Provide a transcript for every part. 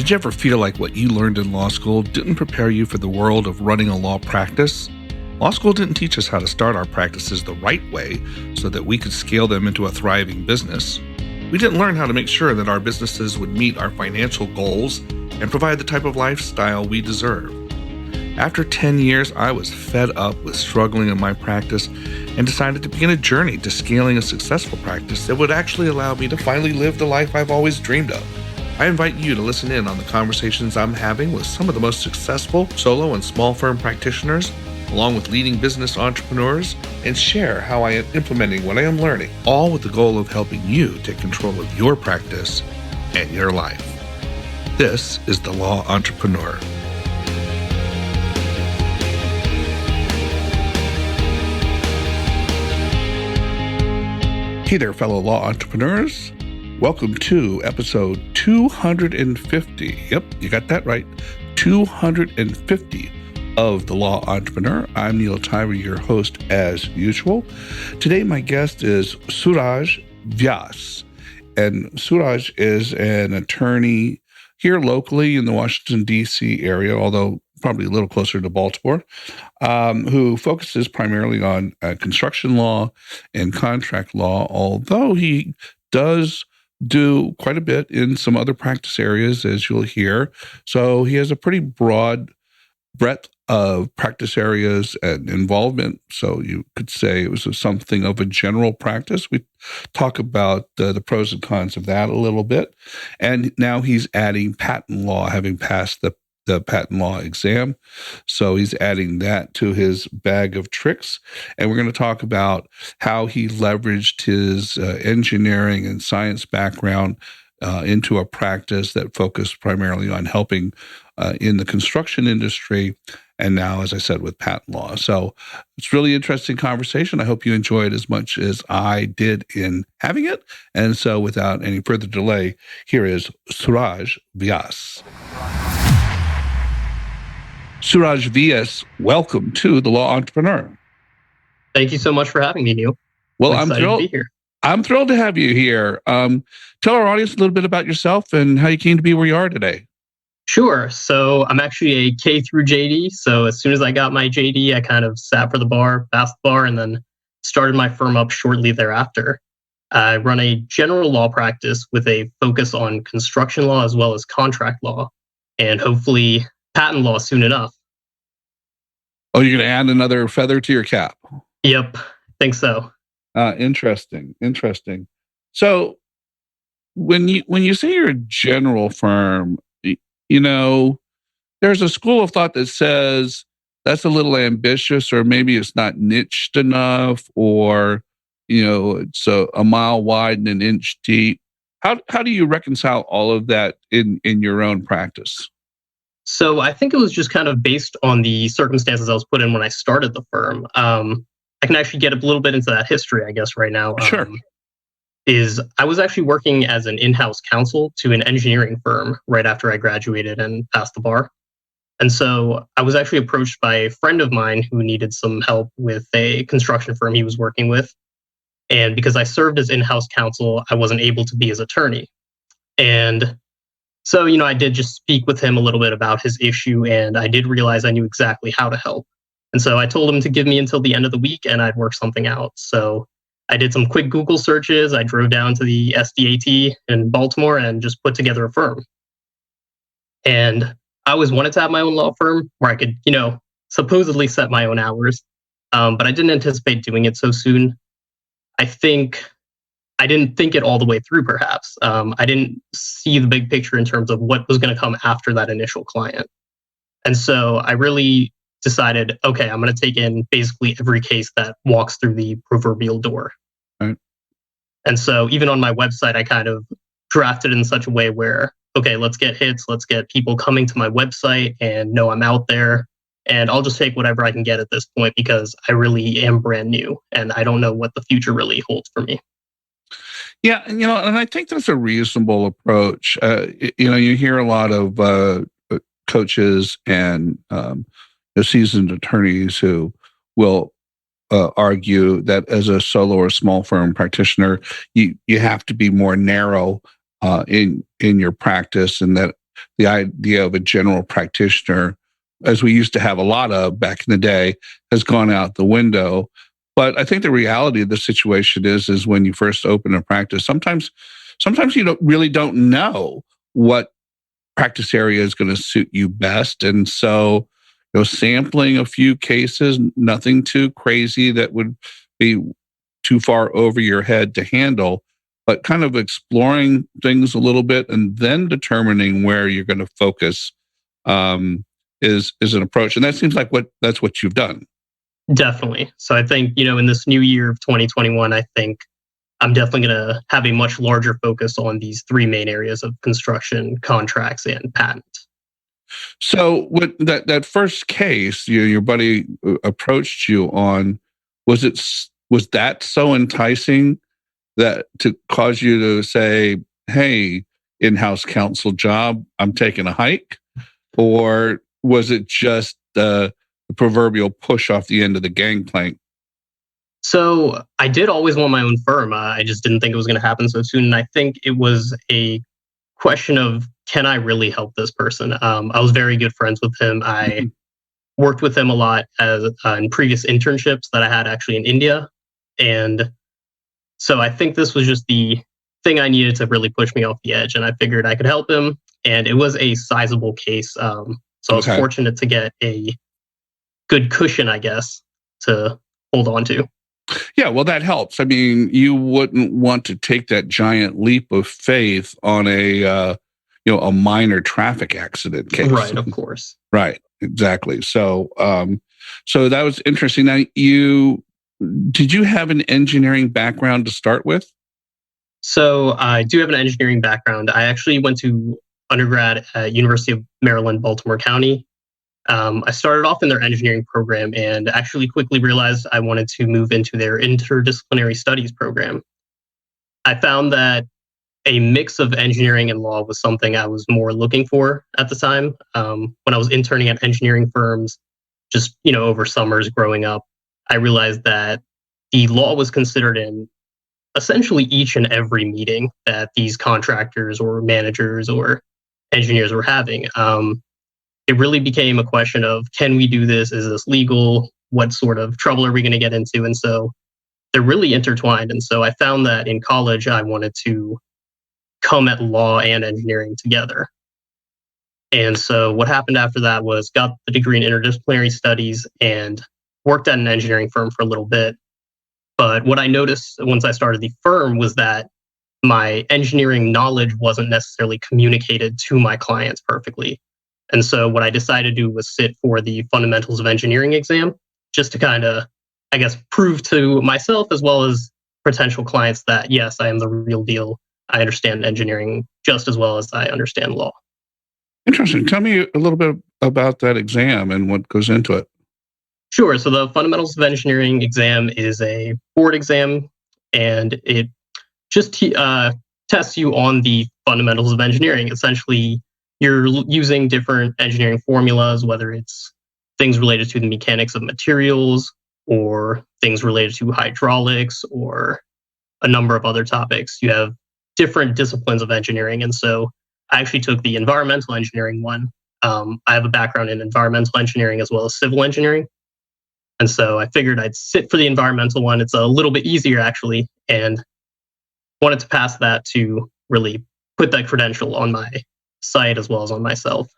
Did you ever feel like what you learned in law school didn't prepare you for the world of running a law practice? Law school didn't teach us how to start our practices the right way so that we could scale them into a thriving business. We didn't learn how to make sure that our businesses would meet our financial goals and provide the type of lifestyle we deserve. After 10 years, I was fed up with struggling in my practice and decided to begin a journey to scaling a successful practice that would actually allow me to finally live the life I've always dreamed of. I invite you to listen in on the conversations I'm having with some of the most successful solo and small firm practitioners, along with leading business entrepreneurs, and share how I am implementing what I am learning, all with the goal of helping you take control of your practice and your life. This is The Law Entrepreneur. Hey there, fellow law entrepreneurs. Welcome to episode 250. Yep, you got that right. 250 of The Law Entrepreneur. I'm Neil Tyra, your host as usual. Today, my guest is Suraj Vyas. And Suraj is an attorney here locally in the Washington, D.C. area, although probably a little closer to Baltimore, who focuses primarily on construction law and contract law, although he does do quite a bit in some other practice areas, as you'll hear. So he has a pretty broad breadth of practice areas and involvement. So you could say it was something of a general practice. We talk about the pros and cons of that a little bit. And now he's adding patent law, having passed the patent law exam. So he's adding that to his bag of tricks. And we're going to talk about how he leveraged his engineering and science background into a practice that focused primarily on helping in the construction industry. And now, as I said, with patent law. So it's really interesting conversation. I hope you enjoy it as much as I did in having it. And so without any further delay, here is Suraj Vyas. Suraj Vyas, welcome to The Law Entrepreneur. Thank you so much for having me, Neil. Well, I'm thrilled to be here. I'm thrilled to have you here. Tell our audience a little bit about yourself and how you came to be where you are today. Sure. So I'm actually a K through JD. So as soon as I got my JD, I kind of sat for the bar, passed the bar, and then started my firm up shortly thereafter. I run a general law practice with a focus on construction law as well as contract law, and hopefully patent law soon enough. Oh, you're going to add another feather to your cap? Yep, think so. Interesting. So when you say you're a general firm, you know, there's a school of thought that says that's a little ambitious, or maybe it's not niched enough, or, you know, it's a mile wide and an inch deep. How do you reconcile all of that in your own practice? So I think it was just kind of based on the circumstances I was put in when I started the firm. I can actually get a little bit into that history, I guess, right now. Sure. I was actually working as an in-house counsel to an engineering firm right after I graduated and passed the bar. And so I was actually approached by a friend of mine who needed some help with a construction firm he was working with. And because I served as in-house counsel, I wasn't able to be his attorney. And so, you know, I did just speak with him a little bit about his issue, and I did realize I knew exactly how to help. And so I told him to give me until the end of the week and I'd work something out. So I did some quick Google searches. I drove down to the SDAT in Baltimore and just put together a firm. And I always wanted to have my own law firm where I could, you know, supposedly set my own hours. But I didn't anticipate doing it so soon. I didn't think it all the way through, perhaps. I didn't see the big picture in terms of what was going to come after that initial client. And so I really decided, okay, I'm going to take in basically every case that walks through the proverbial door. Right. And so even on my website, I kind of drafted in such a way where, okay, let's get hits, let's get people coming to my website and know I'm out there. And I'll just take whatever I can get at this point because I really am brand new and I don't know what the future really holds for me. Yeah, you know, and I think that's a reasonable approach. You know, you hear a lot of coaches and seasoned attorneys who will argue that as a solo or small firm practitioner, you have to be more narrow in your practice, and that the idea of a general practitioner, as we used to have a lot of back in the day, has gone out the window. But I think the reality of the situation is when you first open a practice, sometimes you don't know what practice area is going to suit you best. And so, sampling a few cases, nothing too crazy that would be too far over your head to handle, but kind of exploring things a little bit and then determining where you're going to focus is an approach. And that seems like that's what you've done. Definitely. So I think, in this new year of 2021, I think I'm definitely going to have a much larger focus on these three main areas of construction, contracts, and patent. So with that first case, your buddy approached you on, was that so enticing that to cause you to say, hey, in-house counsel job, I'm taking a hike? Or was it just the proverbial push off the end of the gangplank? So I did always want my own firm. I just didn't think it was going to happen so soon. And I think it was a question of, can I really help this person? I was very good friends with him. I worked with him a lot in previous internships that I had actually in India. And so I think this was just the thing I needed to really push me off the edge. And I figured I could help him. And it was a sizable case. So I was fortunate to get a good cushion, I guess, to hold on to. Yeah, well, that helps. I mean, you wouldn't want to take that giant leap of faith on a minor traffic accident case. Right, of course. Right, exactly. So so that was interesting. Now, did you have an engineering background to start with? So I do have an engineering background. I actually went to undergrad at University of Maryland, Baltimore County. I started off in their engineering program and actually quickly realized I wanted to move into their interdisciplinary studies program. I found that a mix of engineering and law was something I was more looking for at the time. When I was interning at engineering firms, just over summers growing up, I realized that the law was considered in essentially each and every meeting that these contractors or managers or engineers were having. It really became a question of, can we do this? Is this legal? What sort of trouble are we going to get into? And so they're really intertwined. And so I found that in college, I wanted to come at law and engineering together. And so what happened after that was got the degree in interdisciplinary studies and worked at an engineering firm for a little bit. But what I noticed once I started the firm was that my engineering knowledge wasn't necessarily communicated to my clients perfectly. And so what I decided to do was sit for the Fundamentals of Engineering exam, just to kind of, I guess, prove to myself as well as potential clients that, yes, I am the real deal. I understand engineering just as well as I understand law. Interesting. Tell me a little bit about that exam and what goes into it. Sure. So the Fundamentals of Engineering exam is a board exam, and it just tests you on the fundamentals of engineering. Essentially, you're using different engineering formulas, whether it's things related to the mechanics of materials or things related to hydraulics or a number of other topics. You have different disciplines of engineering. And so I actually took the environmental engineering one. I have a background in environmental engineering as well as civil engineering. And so I figured I'd sit for the environmental one. It's a little bit easier, actually, and wanted to pass that to really put that credential on my site as well as on myself.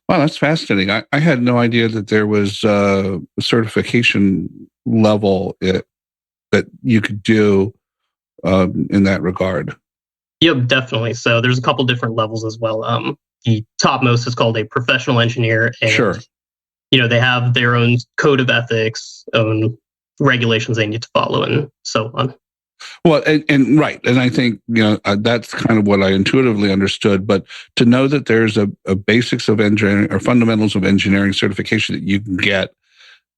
Wow, that's fascinating. I had no idea that there was a certification level that you could do in that regard. Yep, definitely. So there's a couple different levels as well. The topmost is called a professional engineer. And, sure. They have their own code of ethics, own regulations they need to follow, and so on. Well, and right. And I think, that's kind of what I intuitively understood. But to know that there's a basics of engineering or fundamentals of engineering certification that you can get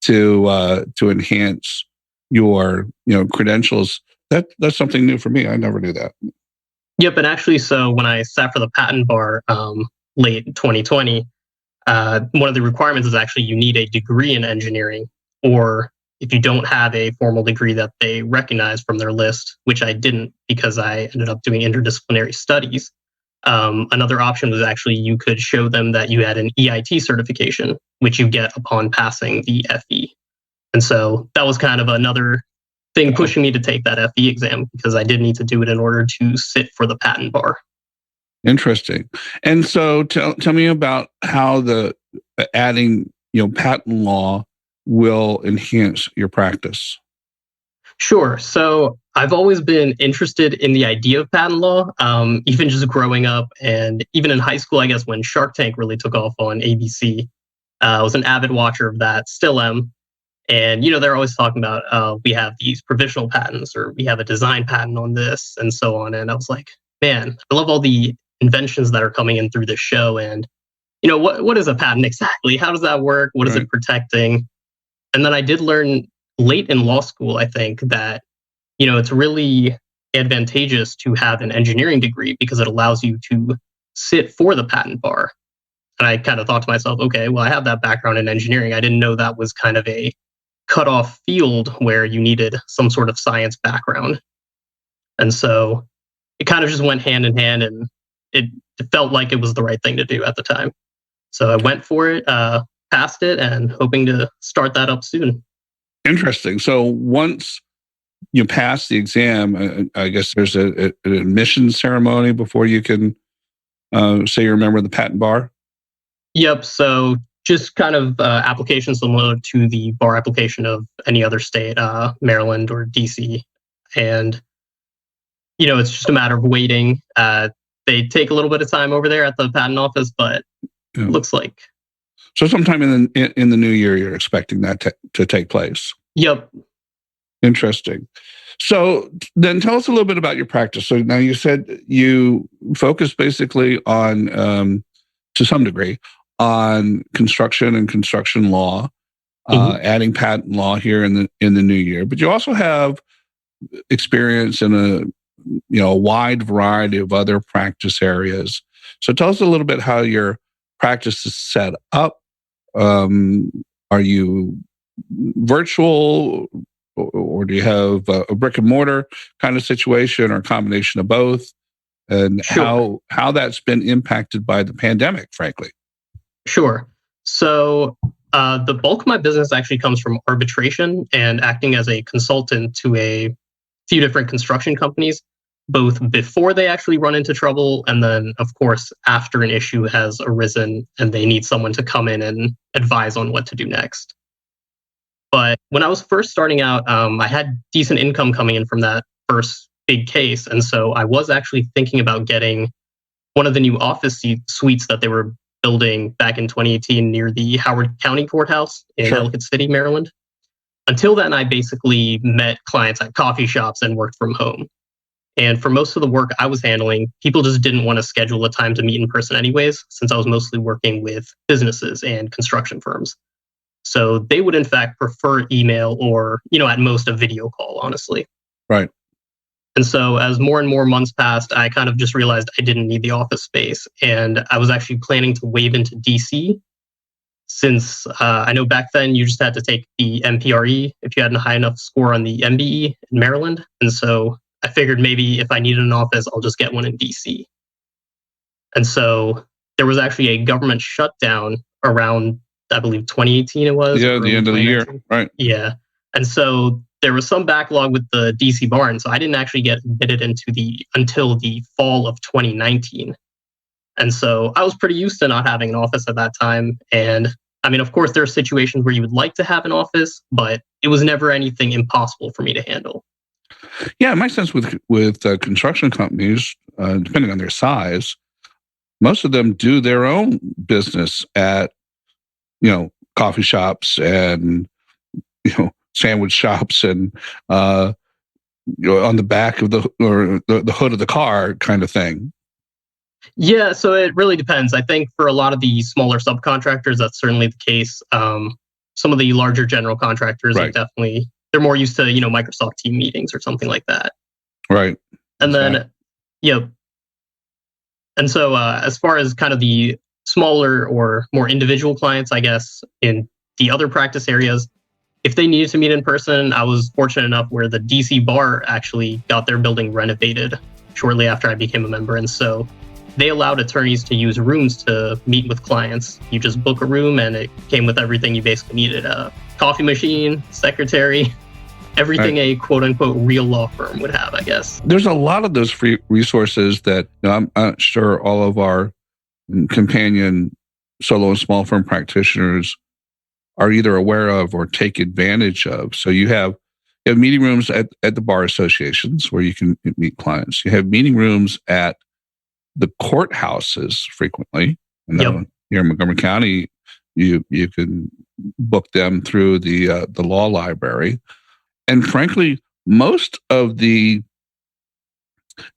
to enhance your, credentials, that's something new for me. I never knew that. Yep. And actually, so when I sat for the patent bar late 2020, one of the requirements is actually you need a degree in engineering, or if you don't have a formal degree that they recognize from their list, which I didn't because I ended up doing interdisciplinary studies, Another option was actually you could show them that you had an EIT certification, which you get upon passing the FE. And so that was kind of another thing pushing me to take that FE exam, because I did need to do it in order to sit for the patent bar. Interesting. And so tell me about how the adding, patent law will enhance your practice. Sure. So I've always been interested in the idea of patent law, even just growing up, and even in high school, I guess, when Shark Tank really took off on ABC. I was an avid watcher of that, still am. And, they're always talking about, we have these provisional patents, or we have a design patent on this, and so on. And I was like, man, I love all the inventions that are coming in through this show. And, what is a patent exactly? How does that work? What is it protecting? And then I did learn late in law school, I think, that, it's really advantageous to have an engineering degree, because it allows you to sit for the patent bar. And I kind of thought to myself, okay, well, I have that background in engineering. I didn't know that was kind of a cutoff field where you needed some sort of science background. And so it kind of just went hand in hand, and it felt like it was the right thing to do at the time. So I went for it, passed it, and hoping to start that up soon. Interesting. So once you pass the exam, I guess there's an admission ceremony before you can say you're a member of the patent bar? Yep. So just kind of application similar to the bar application of any other state, Maryland or DC. And, it's just a matter of waiting. They take a little bit of time over there at the patent office, but it looks like. So sometime in the new year, you're expecting that to take place? Yep. Interesting. So then tell us a little bit about your practice. So now you said you focus basically on, to some degree, on construction and construction law, adding patent law here in the new year. But you also have experience in a wide variety of other practice areas. So tell us a little bit how your practice is set up. Are you virtual, or do you have a brick and mortar kind of situation, or a combination of both? And Sure. how that's been impacted by the pandemic, frankly. Sure. So the bulk of my business actually comes from arbitration and acting as a consultant to a few different construction companies, both before they actually run into trouble, and then, of course, after an issue has arisen and they need someone to come in and advise on what to do next. But when I was first starting out, I had decent income coming in from that first big case. And so I was actually thinking about getting one of the new office suites that they were building back in 2018 near the Howard County Courthouse in Ellicott City, Maryland. Until then, I basically met clients at coffee shops and worked from home. And for most of the work I was handling, people just didn't want to schedule a time to meet in person anyways, since I was mostly working with businesses and construction firms. So they would, in fact, prefer email or, at most a video call, honestly. Right. And so as more and more months passed, I kind of just realized I didn't need the office space. And I was actually planning to wave into DC, since I know back then you just had to take the MPRE if you had a high enough score on the MBE in Maryland. And so I figured maybe if I needed an office, I'll just get one in DC. And so there was actually a government shutdown around, I believe, 2018 it was. Yeah, the end of the year. Right. Yeah. And so there was some backlog with the DC bar, and so I didn't actually get admitted until the fall of 2019. And so I was pretty used to not having an office at that time. And I mean, of course, there are situations where you would like to have an office, but it was never anything impossible for me to handle. Yeah, it makes sense with construction companies, depending on their size. Most of them do their own business at, coffee shops and, sandwich shops and, on the back of the hood of the car kind of thing. Yeah, so it really depends. I think for a lot of the smaller subcontractors, that's certainly the case. Some of the larger general contractors are definitely, they're more used to, Microsoft Team meetings or something like that. Right. And then, and so as far as kind of the smaller or more individual clients, I guess, in the other practice areas, if they needed to meet in person, I was fortunate enough where the DC bar actually got their building renovated shortly after I became a member. And so they allowed attorneys to use rooms to meet with clients. You just book a room and it came with everything you basically needed. A coffee machine, secretary, everything a quote unquote real law firm would have, I guess. There's a lot of those free resources that I'm not sure all of our companion solo and small firm practitioners are either aware of or take advantage of. So you have meeting rooms at the bar associations where you can meet clients. You have meeting rooms at the courthouses frequently. And here in Montgomery County, you can book them through the law library. And frankly, most of the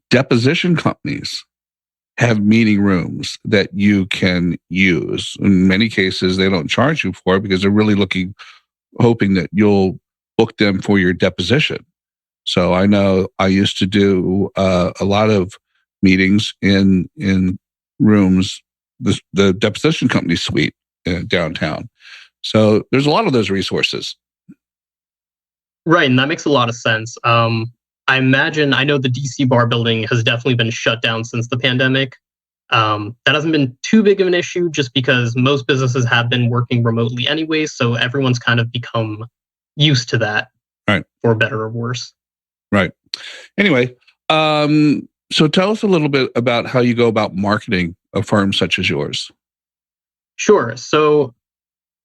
deposition companies have meeting rooms that you can use. In many cases, they don't charge you for it because they're really hoping that you'll book them for your deposition. So I know I used to do a lot of meetings in rooms, the deposition company suite downtown. So there's a lot of those resources. Right, and that makes a lot of sense. I know the DC bar building has definitely been shut down since the pandemic. That hasn't been too big of an issue just because most businesses have been working remotely anyway, so everyone's kind of become used to that, right? For better or worse. Right. Anyway, so tell us a little bit about how you go about marketing a firm such as yours. Sure. So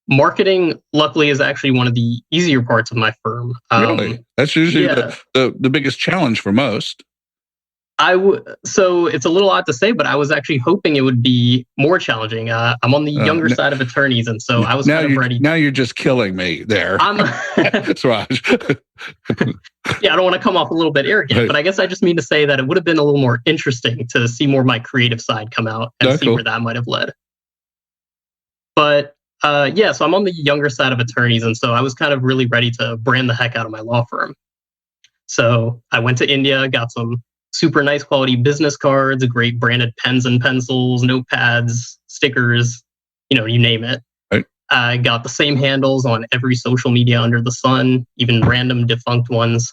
marketing, luckily, is actually one of the easier parts of my firm. Really? That's usually the biggest challenge for most. So it's a little odd to say, but I was actually hoping it would be more challenging. I'm on the younger side of attorneys, and so I was kind of ready. Now you're just killing me there. Suraj. Yeah, I don't want to come off a little bit arrogant, right. But I guess I just mean to say that it would have been a little more interesting to see more of my creative side come out and see where that might have led. But so I'm on the younger side of attorneys, and so I was kind of really ready to brand the heck out of my law firm. So I went to India, got some super nice quality business cards, great branded pens and pencils, notepads, stickers, you name it. Right. I got the same handles on every social media under the sun, even random defunct ones.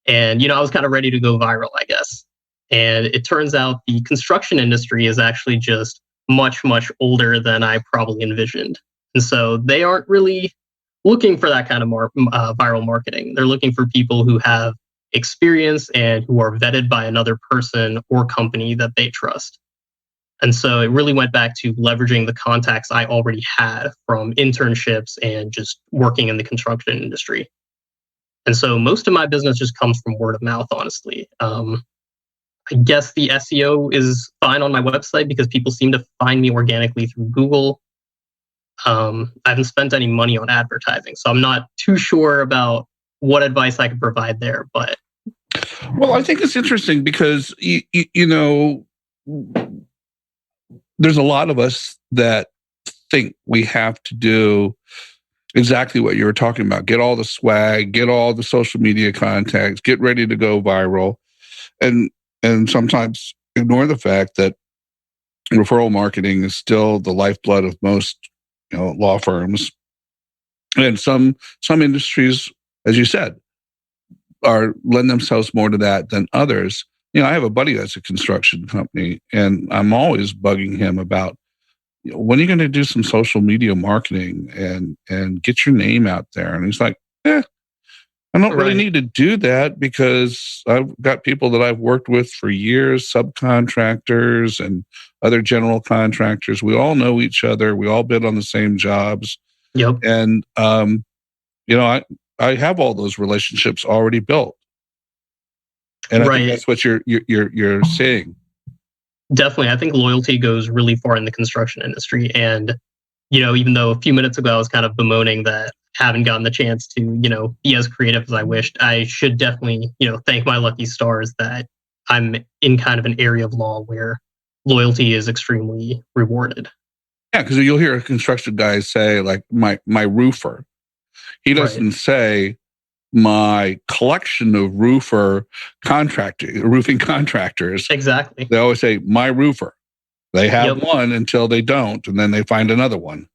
And, I was kind of ready to go viral, I guess. And it turns out the construction industry is actually just much, much older than I probably envisioned. And so they aren't really looking for that kind of viral marketing. They're looking for people who have experience and who are vetted by another person or company that they trust. And so it really went back to leveraging the contacts I already had from internships and just working in the construction industry. And so most of my business just comes from word of mouth, honestly. I guess the SEO is fine on my website because people seem to find me organically through Google. I haven't spent any money on advertising, so I'm not too sure about what advice I could provide there. But well, I think it's interesting because there's a lot of us that think we have to do exactly what you were talking about: get all the swag, get all the social media contacts, get ready to go viral, and sometimes ignore the fact that referral marketing is still the lifeblood of most law firms, and some industries, as you said, lend themselves more to that than others. I have a buddy that's a construction company, and I'm always bugging him about when are you going to do some social media marketing and get your name out there? And he's like, I don't really need to do that because I've got people that I've worked with for years, subcontractors and other general contractors. We all know each other. We all bid on the same jobs. Yep. And, I have all those relationships already built. And I think that's what you're saying. Definitely. I think loyalty goes really far in the construction industry. And, even though a few minutes ago I was kind of bemoaning that I haven't gotten the chance to, be as creative as I wished, I should definitely, thank my lucky stars that I'm in kind of an area of law where loyalty is extremely rewarded. Yeah, because you'll hear a construction guy say, like, my roofer. He doesn't say my collection of roofing contractors. Exactly. They always say my roofer. They have one until they don't, and then they find another one.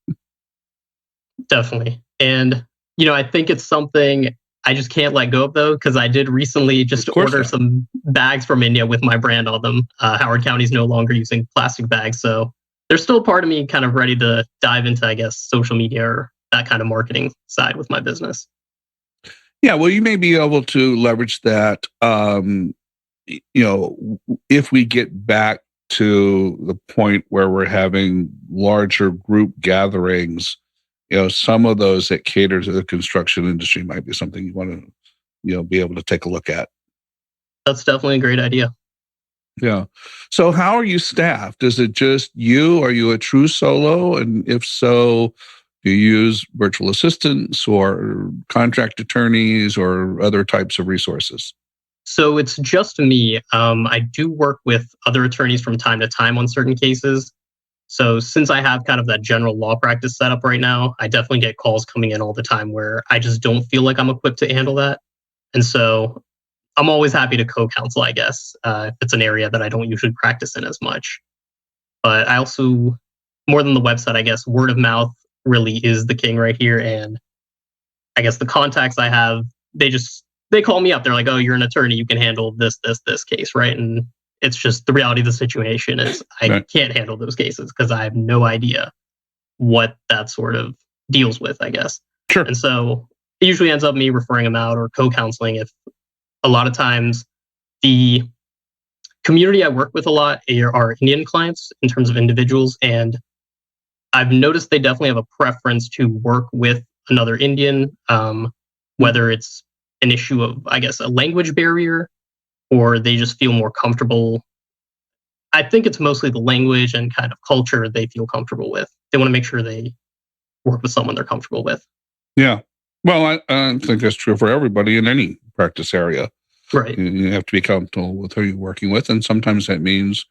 Definitely. And, I think it's something I just can't let go of though, because I did recently just order some bags from India with my brand on them. Howard County's no longer using plastic bags, so there's still part of me kind of ready to dive into, I guess, social media or that kind of marketing side with my business. Yeah, well, you may be able to leverage that. If we get back to the point where we're having larger group gatherings, some of those that cater to the construction industry might be something you want to, be able to take a look at. That's definitely a great idea. Yeah. So how are you staffed? Is it just you? Are you a true solo? And if so, do you use virtual assistants or contract attorneys or other types of resources? So it's just me. I do work with other attorneys from time to time on certain cases. So since I have kind of that general law practice set up right now, I definitely get calls coming in all the time where I just don't feel like I'm equipped to handle that. And so I'm always happy to co-counsel, I guess, if it's an area that I don't usually practice in as much. But I also, more than the website, I guess, word of mouth really is the king right here. And I guess the contacts I have, they call me up. They're like, oh, you're an attorney. You can handle this case, right? And it's just the reality of the situation is I can't handle those cases because I have no idea what that sort of deals with, I guess. Sure. And so it usually ends up me referring them out or co-counseling if a lot of times the community I work with a lot are Indian clients in terms of individuals. And I've noticed they definitely have a preference to work with another Indian, whether it's an issue of, I guess, a language barrier, or they just feel more comfortable. I think it's mostly the language and kind of culture they feel comfortable with. They want to make sure they work with someone they're comfortable with. Yeah. Well, I think that's true for everybody in any practice area. Right. You have to be comfortable with who you're working with. And sometimes that means,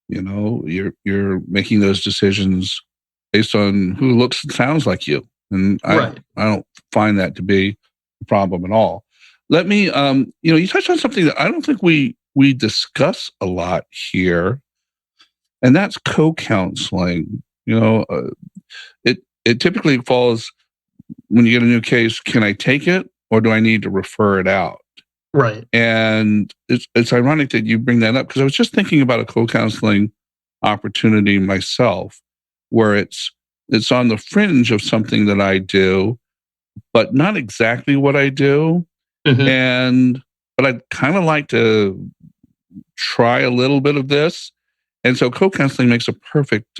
you're making those decisions based on who looks and sounds like you. And I don't find that to be a problem at all. Let me, you touched on something that I don't think we discuss a lot here, and that's co-counseling. It typically falls when you get a new case, can I take it or do I need to refer it out? Right. And it's ironic that you bring that up because I was just thinking about a co-counseling opportunity myself where it's on the fringe of something that I do, but not exactly what I do. Mm-hmm. But I'd kind of like to try a little bit of this. And so co-counseling makes a perfect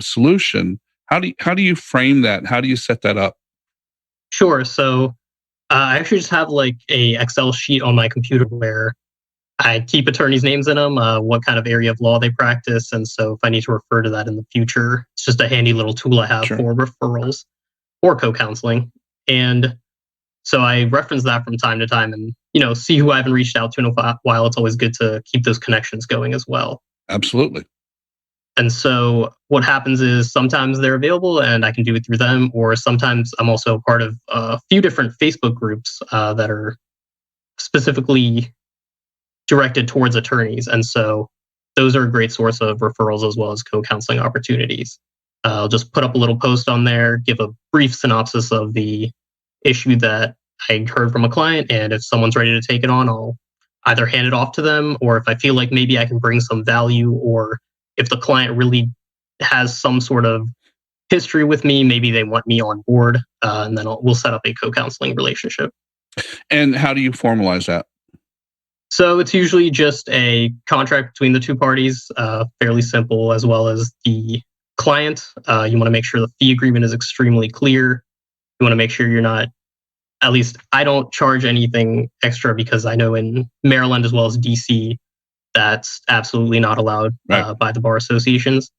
solution. How do you frame that? How do you set that up? Sure. So I actually just have like a Excel sheet on my computer where I keep attorneys' names in them, what kind of area of law they practice. And so if I need to refer to that in the future, it's just a handy little tool I have for referrals or co-counseling. And so I reference that from time to time and, see who I haven't reached out to in a while. It's always good to keep those connections going as well. Absolutely. And so what happens is sometimes they're available and I can do it through them, or sometimes I'm also part of a few different Facebook groups that are specifically directed towards attorneys. And so those are a great source of referrals as well as co-counseling opportunities. I'll just put up a little post on there, give a brief synopsis of the issue that I heard from a client. And if someone's ready to take it on, I'll either hand it off to them, or if I feel like maybe I can bring some value, or if the client really has some sort of history with me, maybe they want me on board, and then we'll set up a co-counseling relationship. And how do you formalize that? So it's usually just a contract between the two parties, fairly simple, as well as the client. You want to make sure the fee agreement is extremely clear. You want to make sure you're not, at least I don't charge anything extra because I know in Maryland as well as DC, that's absolutely not allowed by the bar associations.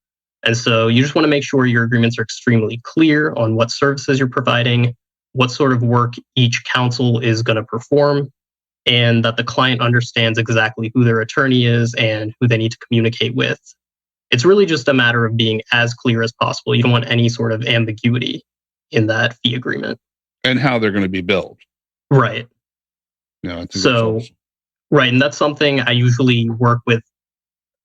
And so you just want to make sure your agreements are extremely clear on what services you're providing, what sort of work each counsel is going to perform, and that the client understands exactly who their attorney is and who they need to communicate with. It's really just a matter of being as clear as possible. You don't want any sort of ambiguity in that fee agreement. And how they're going to be billed. Right. Yeah, I think so, right. And that's something I usually work with,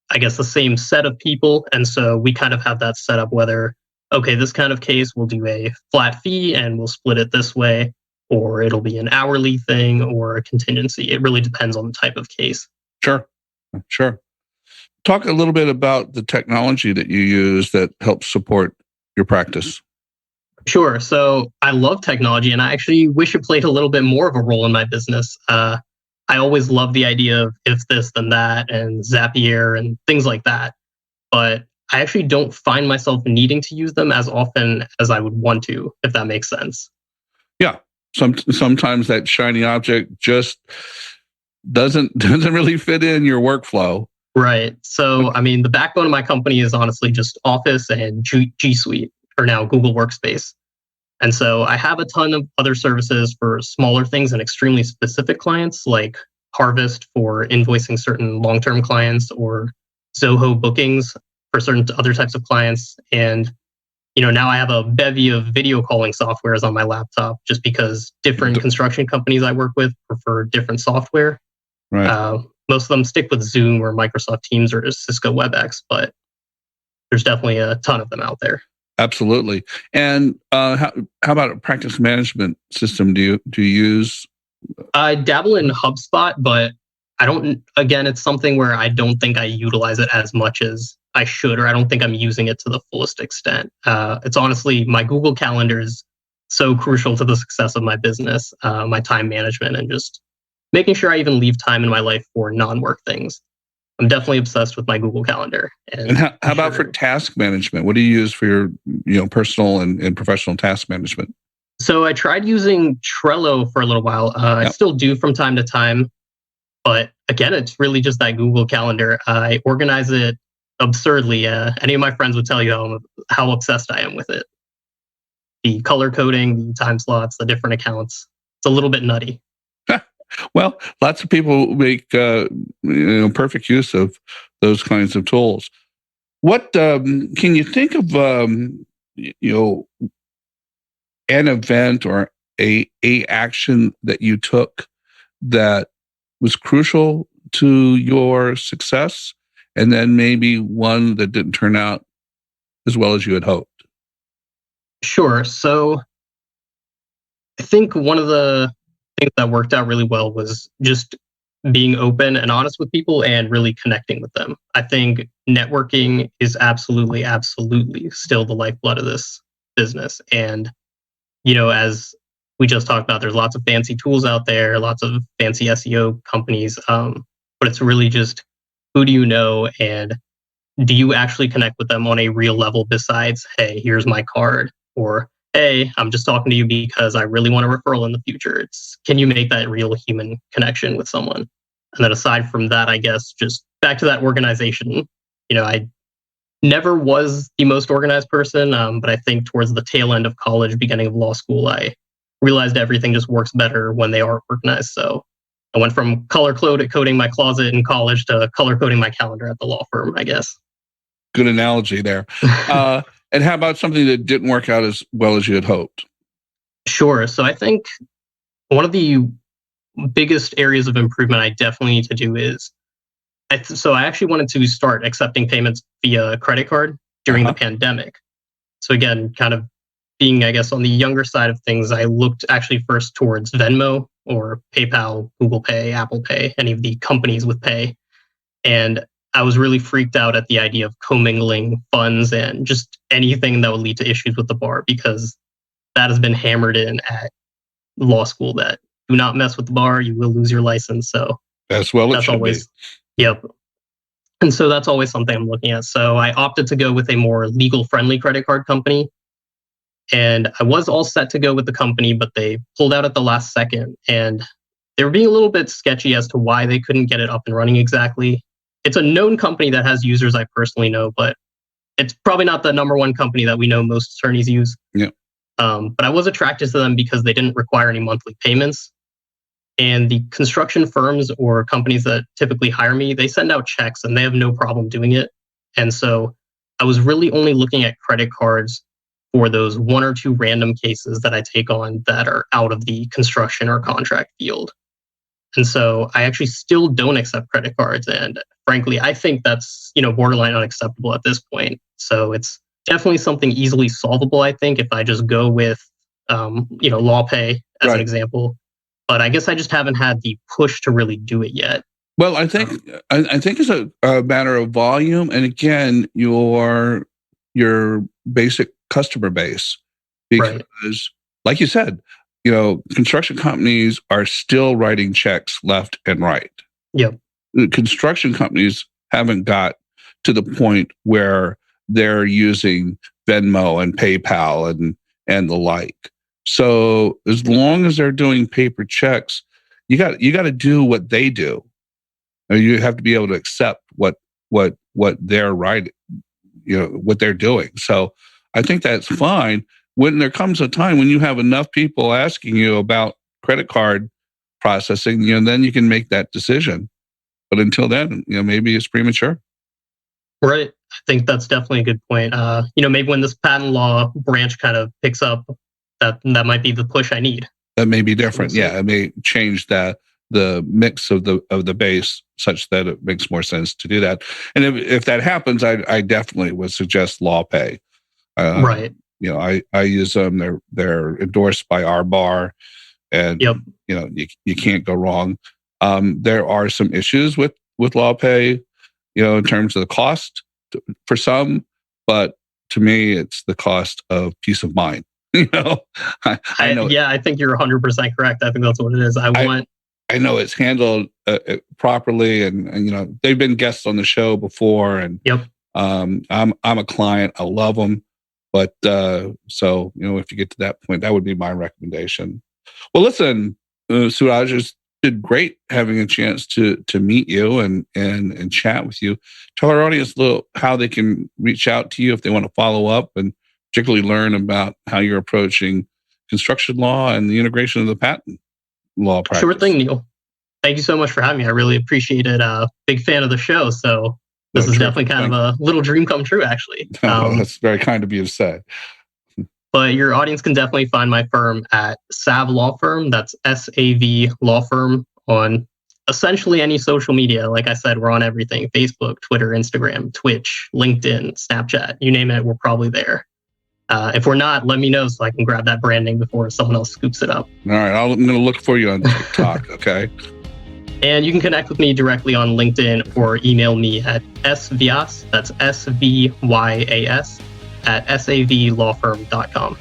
I guess, the same set of people. And so we kind of have that set up whether, okay, this kind of case, we'll do a flat fee and we'll split it this way. or it'll be an hourly thing or a contingency. It really depends on the type of case. Sure. Talk a little bit about the technology that you use that helps support your practice. Sure. So I love technology, and I actually wish it played a little bit more of a role in my business. I always love the idea of if this, then that, and Zapier and things like that. But I actually don't find myself needing to use them as often as I would want to, if that makes sense. Yeah. Sometimes that shiny object just doesn't really fit in your workflow. Right. So, I mean, the backbone of my company is honestly just Office and G Suite, or now Google Workspace. And so I have a ton of other services for smaller things and extremely specific clients, like Harvest for invoicing certain long-term clients, or Zoho bookings for certain other types of clients. And, now I have a bevy of video calling softwares on my laptop, just because different construction companies I work with prefer different software. Right. Most of them stick with Zoom or Microsoft Teams or Cisco WebEx, but there's definitely a ton of them out there. Absolutely. And how about a practice management system? Do you use? I dabble in HubSpot, but I don't. Again, it's something where I don't think I utilize it as much as I should, or I don't think I'm using it to the fullest extent. It's honestly, my Google Calendar is so crucial to the success of my business, my time management, and just making sure I even leave time in my life for non-work things. I'm definitely obsessed with my Google Calendar. And how about for task management? What do you use for your personal and professional task management? So I tried using Trello for a little while. I still do from time to time. But again, it's really just that Google Calendar. I organize it absurdly. Any of my friends would tell you how obsessed I am with it. The color coding, the time slots, the different accounts. It's a little bit nutty. Well, lots of people make perfect use of those kinds of tools. What can you think of? An event or a action that you took that was crucial to your success, and then maybe one that didn't turn out as well as you had hoped? Sure. So I think one of the things that worked out really well was just being open and honest with people and really connecting with them. I think networking is absolutely still the lifeblood of this business. And, as we just talked about, there's lots of fancy tools out there, lots of fancy SEO companies. But it's really just, who do you know? And do you actually connect with them on a real level besides, hey, here's my card, or hey, I'm just talking to you because I really want a referral in the future. It's, can you make that real human connection with someone? And then aside from that, I guess just back to that organization, I never was the most organized person, but I think towards the tail end of college, beginning of law school, I realized everything just works better when they are organized. So I went from color coding my closet in college to color coding my calendar at the law firm, I guess. Good analogy there. And how about something that didn't work out as well as you had hoped? Sure. So I think one of the biggest areas of improvement I definitely need to do is, I actually wanted to start accepting payments via credit card during the pandemic. So again, kind of being, I guess, on the younger side of things, I looked actually first towards Venmo or PayPal, Google Pay, Apple Pay, any of the companies with pay. And I was really freaked out at the idea of commingling funds and just anything that would lead to issues with the bar, because that has been hammered in at law school that do not mess with the bar, you will lose your license. So that's always, yep. And so that's always something I'm looking at. So I opted to go with a more legal friendly credit card company. And I was all set to go with the company, but they pulled out at the last second. And they were being a little bit sketchy as to why they couldn't get it up and running exactly. It's a known company that has users I personally know, but it's probably not the number one company that we know most attorneys use. Yeah. But I was attracted to them because they didn't require any monthly payments. And the construction firms or companies that typically hire me, they send out checks and they have no problem doing it. And so I was really only looking at credit cards for those one or two random cases that I take on that are out of the construction or contract field. And so I actually still don't accept credit cards. And frankly, I think that's, borderline unacceptable at this point. So it's definitely something easily solvable, I think, if I just go with LawPay as an example. But I guess I just haven't had the push to really do it yet. Well, I think it's a matter of volume, and again, your basic customer base, because, like you said, construction companies are still writing checks left and right. Yep. Construction companies haven't got to the point where they're using Venmo and PayPal and the like. So as long as they're doing paper checks, you got to do what they do. You have to be able to accept what they're writing, what they're doing. So I think that's fine. When there comes a time when you have enough people asking you about credit card processing, then you can make that decision. But until then, maybe it's premature. Right. I think that's definitely a good point. Maybe when this patent law branch kind of picks up, that might be the push I need. That may be different. Yeah, it may change the mix of the base such that it makes more sense to do that. And if that happens, I definitely would suggest LawPay. Right. I use them. They're endorsed by our bar, and you can't go wrong. There are some issues with LawPay, in terms of the cost for some, but to me, it's the cost of peace of mind. I know. Yeah, I think you're 100% correct. I think that's what it is. I know it's handled properly, and they've been guests on the show before, and I'm a client. I love them, but so if you get to that point, that would be my recommendation. Well, listen, Suraj, it's been great having a chance to meet you and chat with you. Tell our audience a little how they can reach out to you if they want to follow up, and particularly learn about how you're approaching construction law and the integration of the patent law practice. Sure thing, Neil. Thank you so much for having me. I really appreciate it. Big fan of the show. So this is definitely kind of a little dream come true, actually. That's very kind of you to say. But your audience can definitely find my firm at savlawfirm. That's SAV Law Firm on essentially any social media. Like I said, we're on everything: Facebook, Twitter, Instagram, Twitch, LinkedIn, Snapchat. You name it, we're probably there. If we're not, let me know so I can grab that branding before someone else scoops it up. All right, I'm going to look for you on TikTok, okay? And you can connect with me directly on LinkedIn or email me at svyas, that's SVYAS, at savlawfirm.com.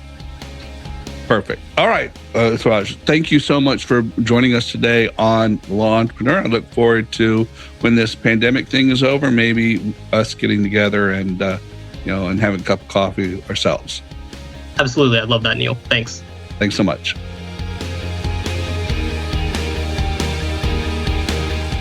Perfect. All right, Suraj, thank you so much for joining us today on Law Entrepreneur. I look forward to when this pandemic thing is over, maybe us getting together and and having a cup of coffee ourselves. Absolutely. I love that, Neil. Thanks. Thanks so much.